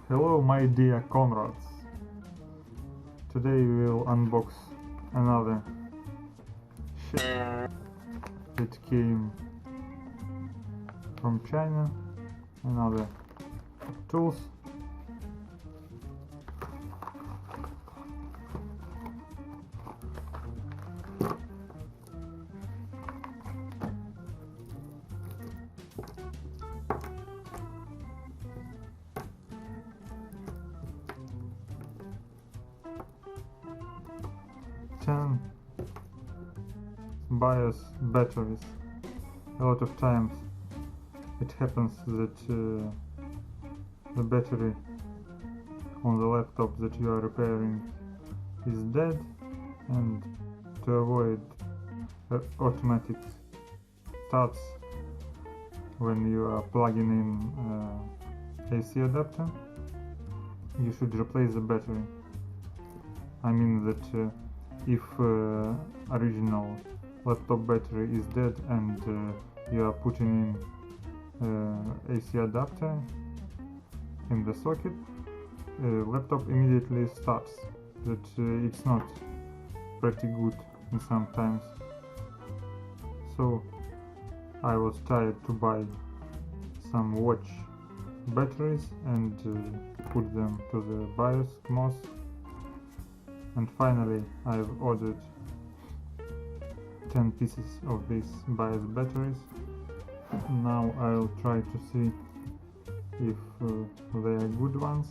Hello my dear comrades. Today we will unbox another shit that came from China, another tools. Bios batteries. A lot of times it happens that the battery on the laptop that you are repairing is dead, and to avoid automatic starts when you are plugging in AC adapter, you should replace the battery. I mean that if original laptop battery is dead and you are putting in AC adapter in the socket, laptop immediately starts. That it's not pretty good in sometimes. So I was tired to buy some watch batteries and put them to the BIOS cmos, and finally I've ordered 10 pieces of these BIOS batteries. Now I'll try to see if they are good ones.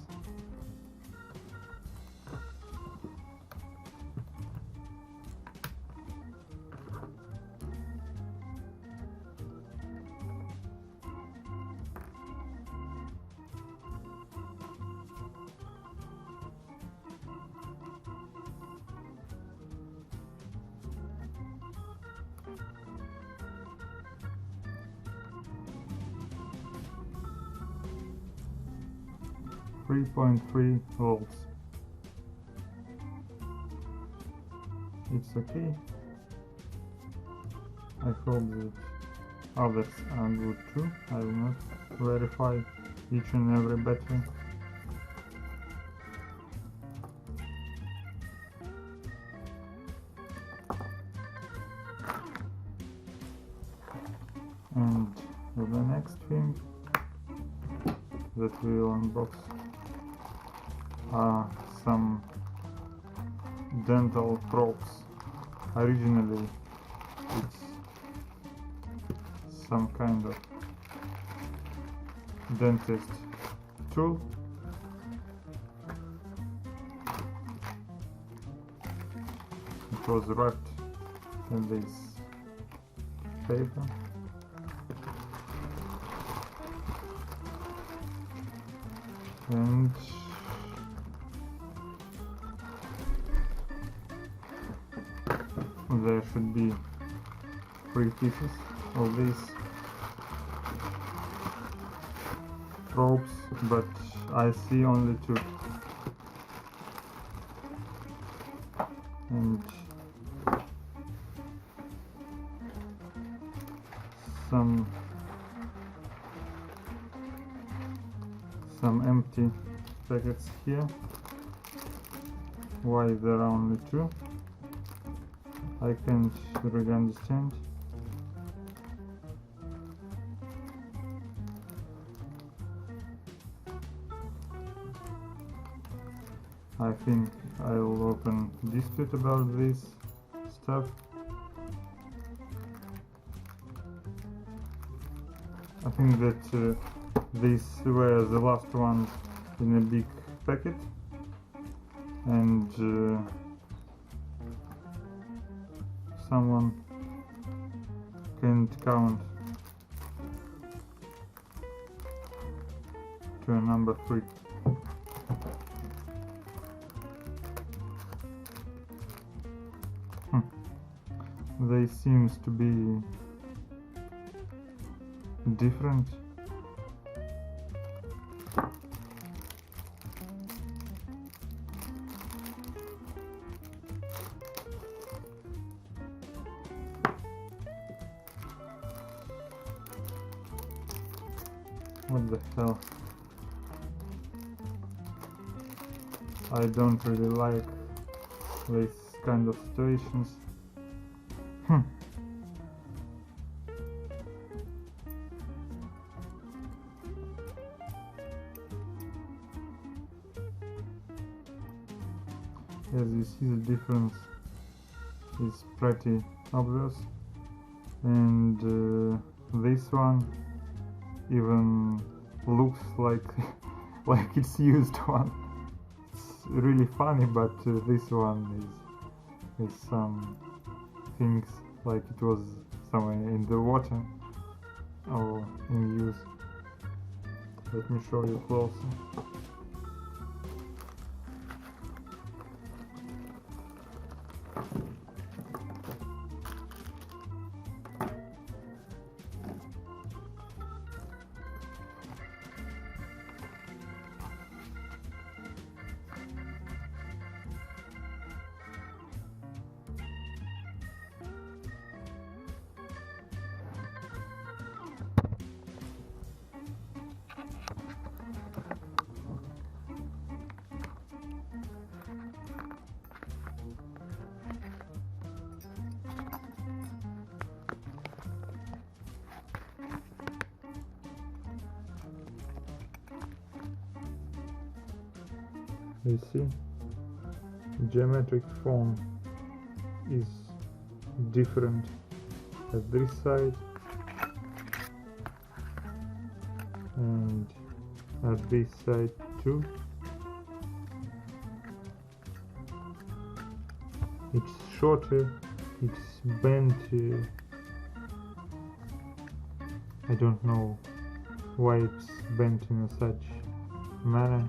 .3 volts. It's okay. I hope that others are good too. I will not verify each and every battery. And the next thing that we will unbox are some dental probes. Originally it's some kind of dentist tool. It was wrapped in this paper. And there should be 3 pieces of these probes, but I see only 2. And some empty packets here. Why there are only 2? I can't really understand. I think I'll open dispute about this stuff. I think that these were the last ones in a big packet, and someone can't count to a number 3. They seems to be different. What the hell? I don't really like this kind of situations. As you see, the difference is pretty obvious, and this one even looks like like it's used one. It's really funny, but this one is some things like it was somewhere in the water or in use. Let me show you closer. You see, geometric form is different at this side and at this side too. It's shorter, it's bent, I don't know why it's bent in such manner.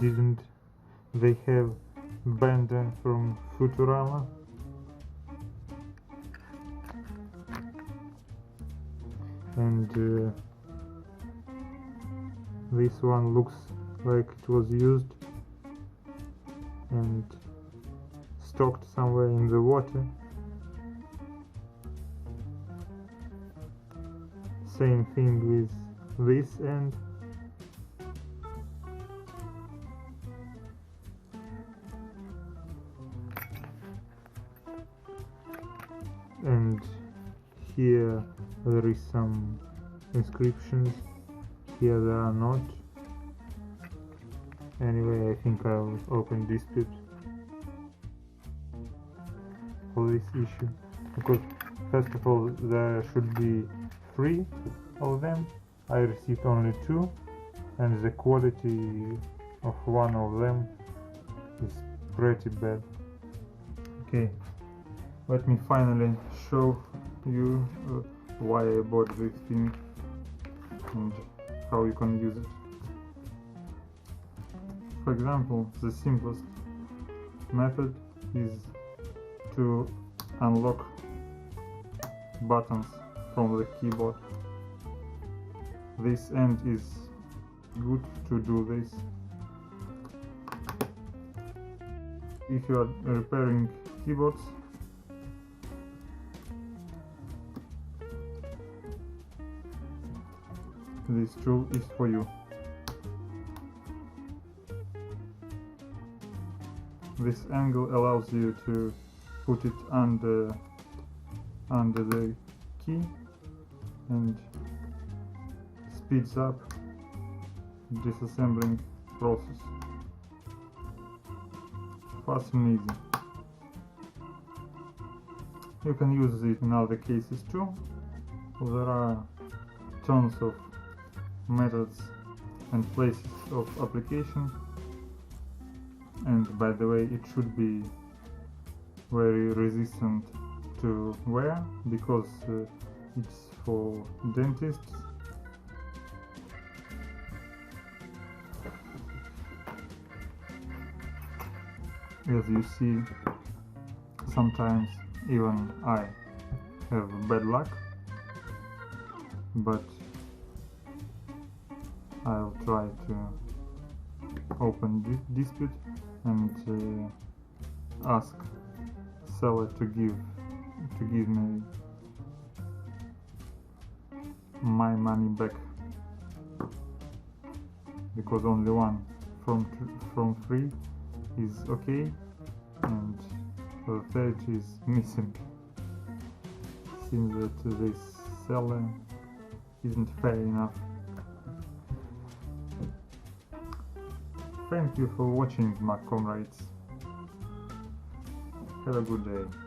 Didn't they have Bender from Futurama? And this one looks like it was used and stocked somewhere in the water. Same thing with this end. And here there is some inscriptions, here there are not. Anyway, I think I'll open dispute for this issue, because first of all there should be 3 of them. I received only 2, and the quality of one of them is pretty bad. Okay, let me finally show you why I bought this thing and how you can use it. For example, the simplest method is to unlock buttons from the keyboard. This end is good to do this. If you are repairing keyboards, this tool is for you. This angle allows you to put it under the key and speeds up disassembling process. Fast and easy. You can use it in other cases too. There are tons of methods and places of application, and by the way, it should be very resistant to wear, because it's for dentists. As you see, sometimes even I have bad luck, but I'll try to open this dispute and ask seller to give me my money back. because only one from 3 is okay, and the third is missing. Seems that this seller isn't fair enough. Thank you for watching, my comrades. Have a good day.